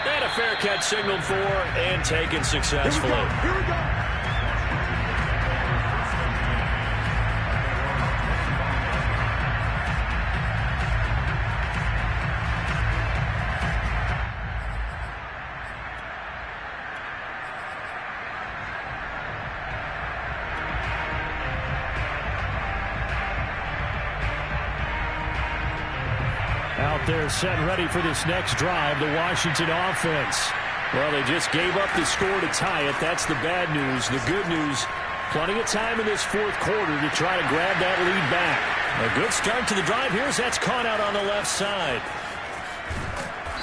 [SPEAKER 3] And a fair catch signaled for and taken successfully.
[SPEAKER 5] Here we go.
[SPEAKER 3] Out there set and ready for this next drive, the Washington offense. Well, they just gave up the score to tie it. That's the bad news. The good news, plenty of time in this fourth quarter to try to grab that lead back. A good start to the drive here as that's caught out on the left side.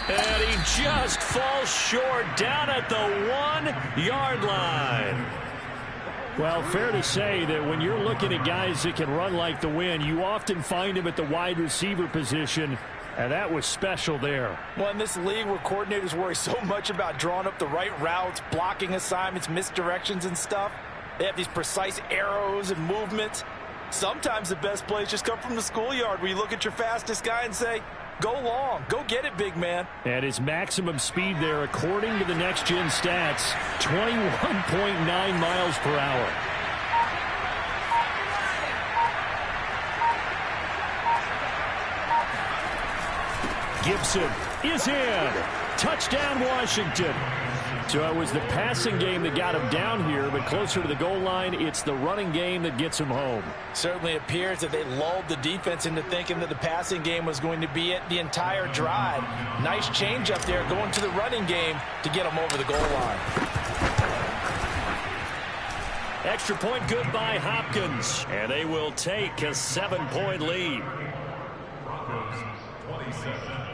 [SPEAKER 3] And he just falls short down at the 1-yard line. Well, fair to say that when you're looking at guys that can run like the wind, you often find him at the wide receiver position, and that was special there.
[SPEAKER 2] Well, in this league where coordinators worry so much about drawing up the right routes, blocking assignments, misdirections and stuff, they have these precise arrows and movements. Sometimes the best plays just come from the schoolyard where you look at your fastest guy and say, go long, go get it, big man.
[SPEAKER 3] And his maximum speed there, according to the next-gen stats, 21.9 miles per hour. Gibson is in. Touchdown, Washington. So it was the passing game that got him down here, but closer to the goal line, it's the running game that gets him home.
[SPEAKER 2] Certainly appears that they lulled the defense into thinking that the passing game was going to be it the entire drive. Nice change up there going to the running game to get him over the goal line.
[SPEAKER 1] Extra point good by Hopkins, and they will take a 7-point lead.
[SPEAKER 4] Broncos 27.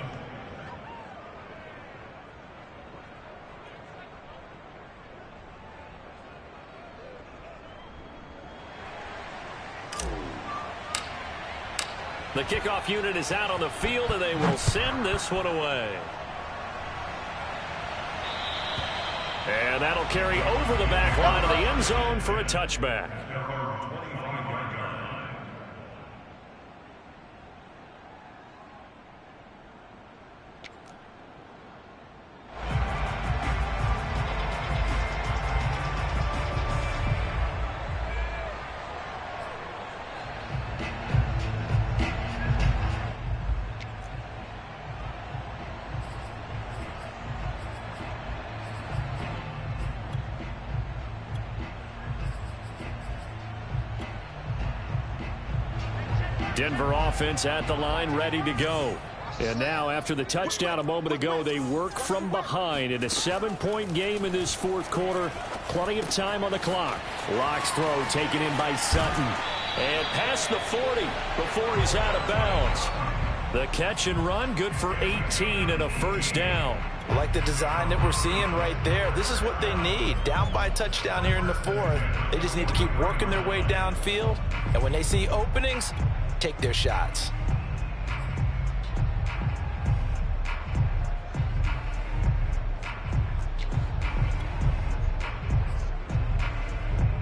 [SPEAKER 1] The kickoff unit is out on the field, and they will send this one away. And that'll carry over the back line of the end zone for a touchback. Denver offense at the line, ready to go. And now, after the touchdown a moment ago, they work from behind in a 7-point game in this fourth quarter. Plenty of time on the clock. Locke's throw taken in by Sutton. And past the 40 before he's out of bounds. The catch and run, good for 18 and a first down.
[SPEAKER 2] I like the design that we're seeing right there. This is what they need. Down by a touchdown here in the fourth. They just need to keep working their way downfield. And when they see openings, take their shots.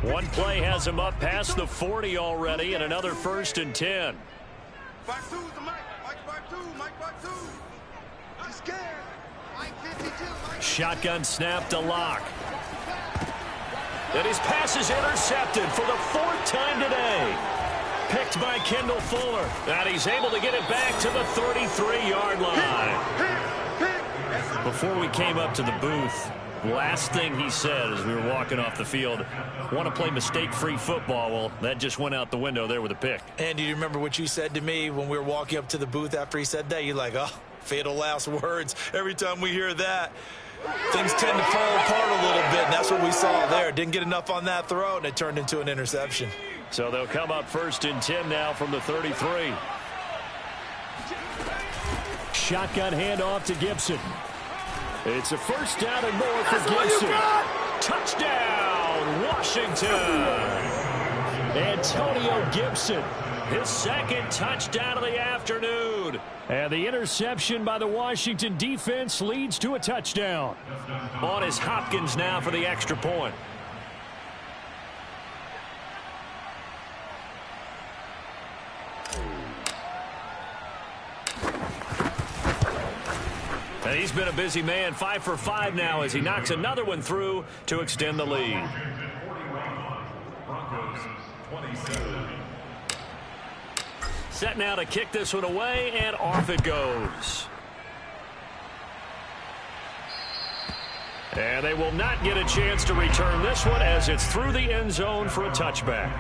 [SPEAKER 1] One play has him up past the 40 already, and another 1st and 10.
[SPEAKER 5] Back two to Mike. Mike back two. Mike back two. He's scared. Mike 52. Mike.
[SPEAKER 1] Shotgun snap to Locke. And his pass is intercepted for the 4th time today. Picked by Kendall Fuller. And he's able to get it back to the 33-yard line. Before we came up to the booth, last thing he said as we were walking off the field, want to play mistake-free football. Well, that just went out the window there with a pick.
[SPEAKER 2] And do you remember what you said to me when we were walking up to the booth after he said that? You're like, oh, fatal last words. Every time we hear that, things tend to fall apart a little bit, and that's what we saw there. Didn't get enough on that throw, and it turned into an interception.
[SPEAKER 1] So they'll come up 1st and 10 now from the 33.
[SPEAKER 3] Shotgun handoff to Gibson. It's a first down and more for Gibson. Touchdown, Washington. Antonio Gibson, his 2nd touchdown of the afternoon. And the interception by the Washington defense leads to a touchdown.
[SPEAKER 1] On is Hopkins now for the extra point. And he's been a busy man, 5 for 5 now as he knocks another one through to extend the lead.
[SPEAKER 4] Broncos 27.
[SPEAKER 1] Set now to kick this one away, and off it goes. And they will not get a chance to return this one as it's through the end zone for a touchback.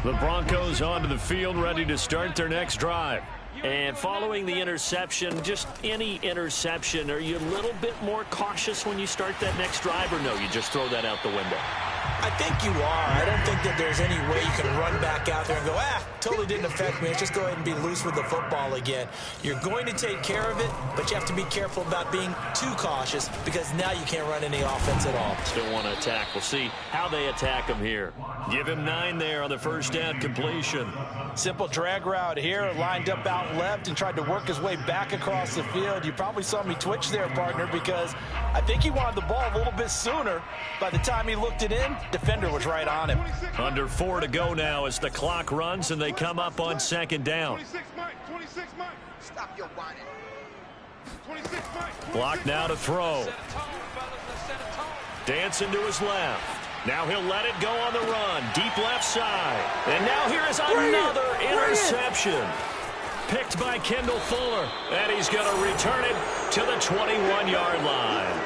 [SPEAKER 3] The Broncos onto the field, ready to start their next drive. And following the interception, just any interception, are you a little bit more cautious when you start that next drive, or no, you just throw that out the window?
[SPEAKER 2] I think you are. I don't think that there's any way you can run back out there and go, totally didn't affect me. Let's just go ahead and be loose with the football again. You're going to take care of it, but you have to be careful about being too cautious because now you can't run any offense at all.
[SPEAKER 3] Still want to attack. We'll see how they attack him here. Give him 9 there on the first down completion.
[SPEAKER 2] Simple drag route here, lined up out left and tried to work his way back across the field. You probably saw me twitch there, partner, because I think he wanted the ball a little bit sooner. By the time he looked it in, defender was right on him.
[SPEAKER 3] Under 4 to go now as the clock runs and they come up on second down.
[SPEAKER 5] 26 Mike. Stop your whining. 26 Mike.
[SPEAKER 3] Block now to throw. Dancing to his left. Now he'll let it go on the run. Deep left side. And now here is another interception. Picked by Kendall Fuller. And he's going to return it to the 21-yard line.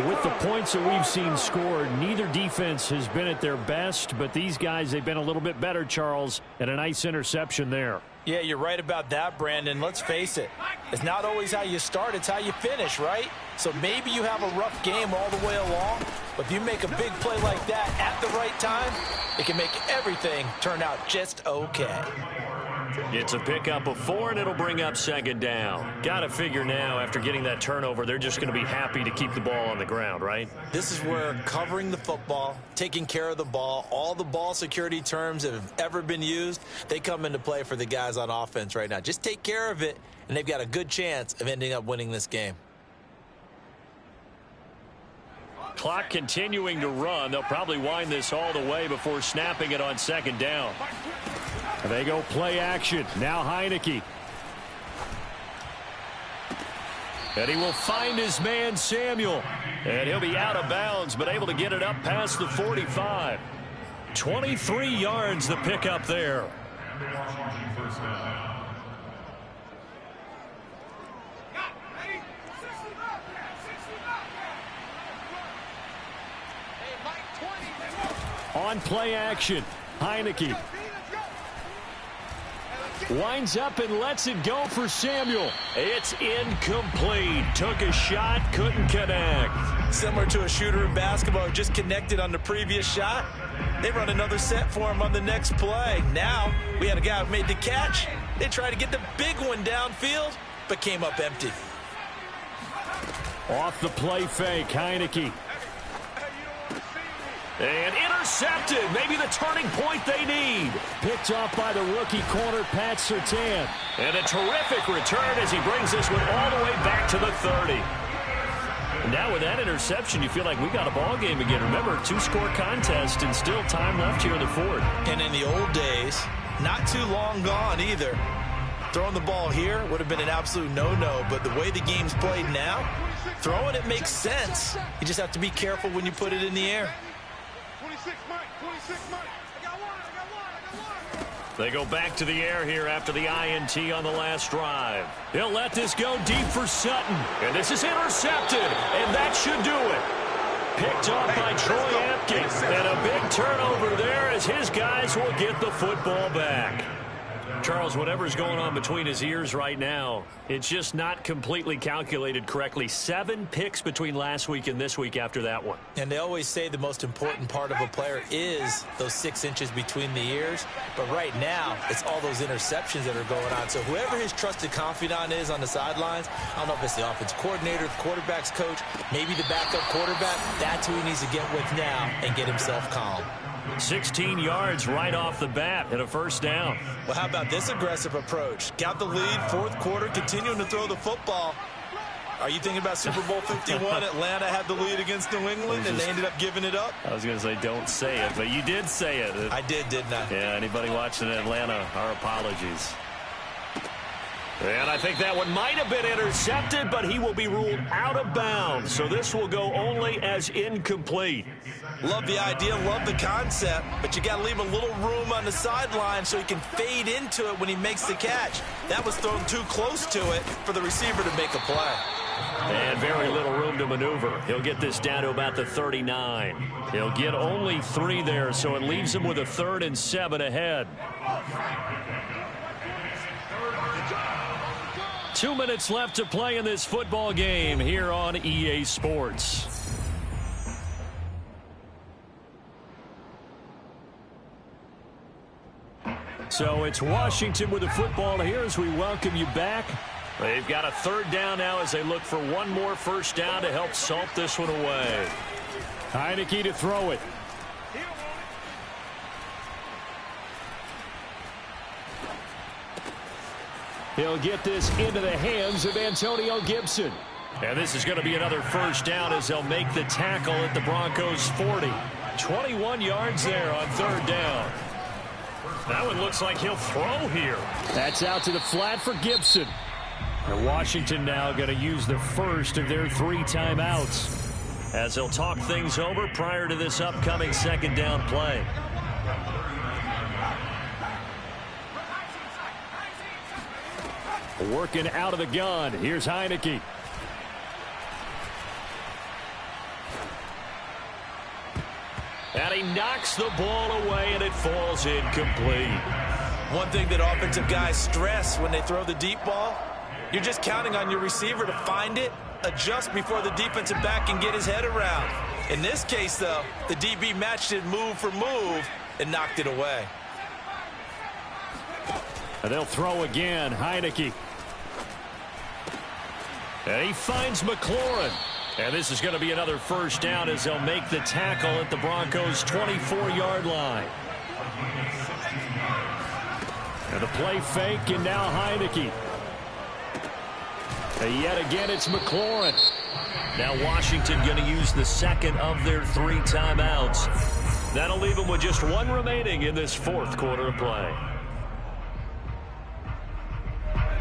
[SPEAKER 3] With the points that we've seen scored, neither defense has been at their best, but these guys, they've been a little bit better, Charles, and a nice interception there.
[SPEAKER 2] Yeah, you're right about that, Brandon. Let's face it. It's not always how you start, it's how you finish, right? So maybe you have a rough game all the way along, but if you make a big play like that at the right time, it can make everything turn out just okay.
[SPEAKER 3] It's a pickup of 4, and it'll bring up second down. Got to figure now, after getting that turnover, they're just going to be happy to keep the ball on the ground, right?
[SPEAKER 2] This is where covering the football, taking care of the ball, all the ball security terms that have ever been used, they come into play for the guys on offense right now. Just take care of it, and they've got a good chance of ending up winning this game.
[SPEAKER 3] Clock continuing to run. They'll probably wind this all the way before snapping it on second down. They go play action. Now Heineke. And he will find his man Samuel. And he'll be out of bounds, but able to get it up past the 45. 23 yards the pickup there. On play action, Heineke. Winds up and lets it go for Samuel. It's incomplete. Took a shot, couldn't connect.
[SPEAKER 2] Similar to a shooter in basketball who just connected on the previous shot. They run another set for him on the next play. Now we had a guy who made the catch. They tried to get the big one downfield, but came up empty.
[SPEAKER 3] Off the play fake, Heineke. And intercepted. Maybe the turning point they need. Picked off by the rookie corner, Pat Surtain. And a terrific return as he brings this one all the way back to the 30. And now with that interception, you feel like we got a ball game again. Remember, 2-score contest and still time left here in the fourth.
[SPEAKER 2] And in the old days, not too long gone either. Throwing the ball here would have been an absolute no-no, but the way the game's played now, throwing it makes sense. You just have to be careful when you put it in the air.
[SPEAKER 5] 26 Mike.
[SPEAKER 3] They go back to the air here after the INT on the last drive. He'll let this go deep for Sutton. And this is intercepted. And that should do it. Picked off by Troy Apke. And a big turnover there as his guys will get the football back. Charles, whatever's going on between his ears right now, it's just not completely calculated correctly. 7 picks between last week and this week after that one.
[SPEAKER 2] And they always say the most important part of a player is those 6 inches between the ears. But right now, it's all those interceptions that are going on. So whoever his trusted confidant is on the sidelines, I don't know if it's the offensive coordinator, the quarterback's coach, maybe the backup quarterback, that's who he needs to get with now and get himself calm.
[SPEAKER 3] 16 yards right off the bat and a first down.
[SPEAKER 2] Well, how about this aggressive approach? Got the lead, fourth quarter, continuing to throw the football. Are you thinking about Super Bowl 51? Atlanta had the lead against New England, and they ended up giving it up?
[SPEAKER 3] I was going to say don't say it, but you did say it.
[SPEAKER 2] I did, didn't I?
[SPEAKER 3] Yeah, anybody watching Atlanta, our apologies. And I think that one might have been intercepted, but he will be ruled out of bounds. So this will go only as incomplete.
[SPEAKER 2] Love the idea, love the concept, but you got to leave a little room on the sideline so he can fade into it when he makes the catch. That was thrown too close to it for the receiver to make a play.
[SPEAKER 3] And very little room to maneuver. He'll get this down to about the 39. He'll get only 3 there, so it leaves him with a 3rd and 7 ahead. 2 minutes left to play in this football game here on EA Sports. So it's Washington with the football here as we welcome you back. They've got a 3rd down now as they look for one more first down to help salt this one away.
[SPEAKER 7] Heineke to throw it. He'll get this into the hands of Antonio Gibson.
[SPEAKER 3] And this is going to be another first down as they'll make the tackle at the Broncos' 40. 21 yards there on 3rd down. That one looks like he'll throw here.
[SPEAKER 7] That's out to the flat for Gibson.
[SPEAKER 3] And Washington now going to use the first of their 3 timeouts as they'll talk things over prior to this upcoming 2nd down play.
[SPEAKER 7] Working out of the gun. Here's Heineke.
[SPEAKER 3] And he knocks the ball away, and it falls incomplete.
[SPEAKER 2] One thing that offensive guys stress when they throw the deep ball, you're just counting on your receiver to find it, adjust before the defensive back can get his head around. In this case, though, the DB matched it move for move and knocked it away.
[SPEAKER 7] And they'll throw again. Heineke.
[SPEAKER 3] And he finds McLaurin. And this is going to be another first down as they'll make the tackle at the Broncos' 24-yard line.
[SPEAKER 7] And the play fake, and now Heineke. And yet again, it's McLaurin.
[SPEAKER 3] Now Washington going to use the 2nd of their 3 timeouts. That'll leave them with just 1 remaining in this 4th quarter of play.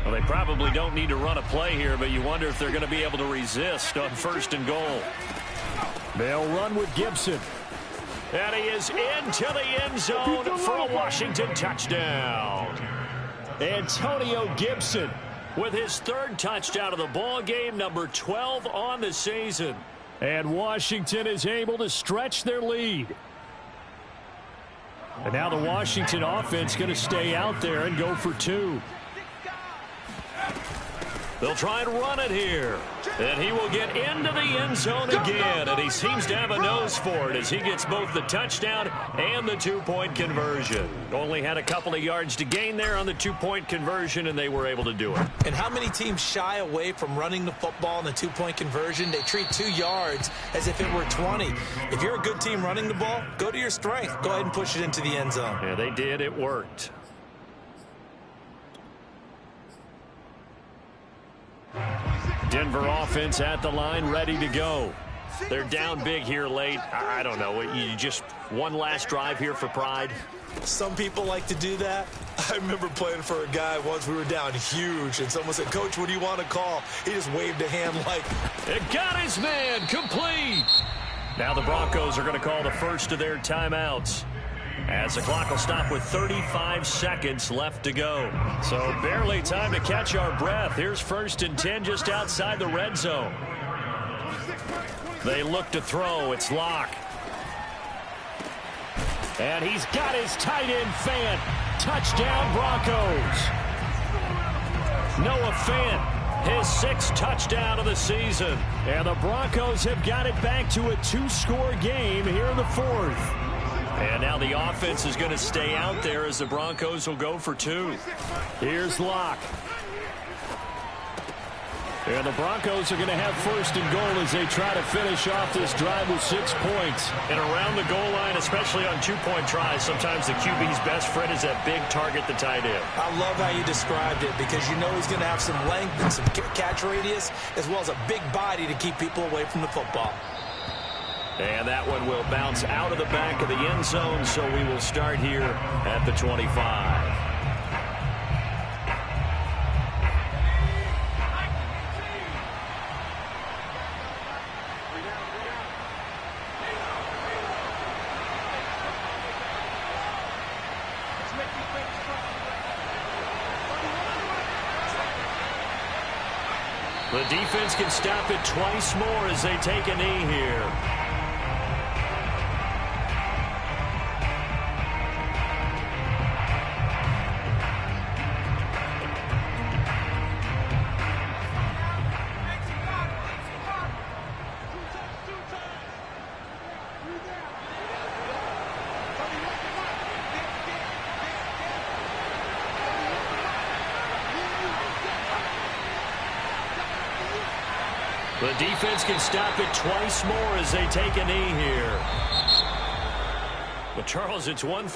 [SPEAKER 3] Well, they probably don't need to run a play here, but you wonder if they're going to be able to resist on 1st and goal.
[SPEAKER 7] They'll run with Gibson.
[SPEAKER 3] And he is into the end zone for a Washington touchdown.
[SPEAKER 7] Antonio Gibson
[SPEAKER 3] with his 3rd touchdown of the ball game, number 12 on the season.
[SPEAKER 7] And Washington is able to stretch their lead. And now the Washington offense going to stay out there and go for 2.
[SPEAKER 3] They'll try and run it here. And he will get into the end zone again. And he seems to have a nose for it as he gets both the touchdown and the 2-point conversion. Only had a couple of yards to gain there on the 2-point conversion, and they were able to do it.
[SPEAKER 2] And how many teams shy away from running the football in the 2-point conversion? They treat 2 yards as if it were 20. If you're a good team running the ball, go to your strength. Go ahead and push it into the end zone.
[SPEAKER 3] Yeah, they did. It worked. Denver offense at the line, ready to go. They're down big here late. I don't know. You just one last drive here for pride.
[SPEAKER 2] Some people like to do that. I remember playing for a guy once. We were down huge, and someone said, "Coach, what do you want to call?" He just waved a hand like...
[SPEAKER 3] It got his man complete. Now the Broncos are going to call the first of their timeouts, as the clock will stop with 35 seconds left to go. So barely time to catch our breath. Here's 1st and 10 just outside the red zone. They look to throw. It's Locke.
[SPEAKER 7] And he's got his tight end Fant. Touchdown Broncos.
[SPEAKER 3] Noah Fant, his 6th touchdown of the season.
[SPEAKER 7] And the Broncos have got it back to a 2-score game here in the 4th.
[SPEAKER 3] And now the offense is going to stay out there as the Broncos will go for 2.
[SPEAKER 7] Here's Locke. And the Broncos are going to have 1st and goal as they try to finish off this drive with 6 points.
[SPEAKER 3] And around the goal line, especially on 2-point tries, sometimes the QB's best friend is that big target, the tight end.
[SPEAKER 2] I love how you described it because you know he's going to have some length and some catch radius as well as a big body to keep people away from the football.
[SPEAKER 3] And that one will bounce out of the back of the end zone, so we will start here at the 25.
[SPEAKER 1] The defense can stop it twice more as they take a knee here. The defense can stop it twice more as they take a knee here. But Charles, it's one thing.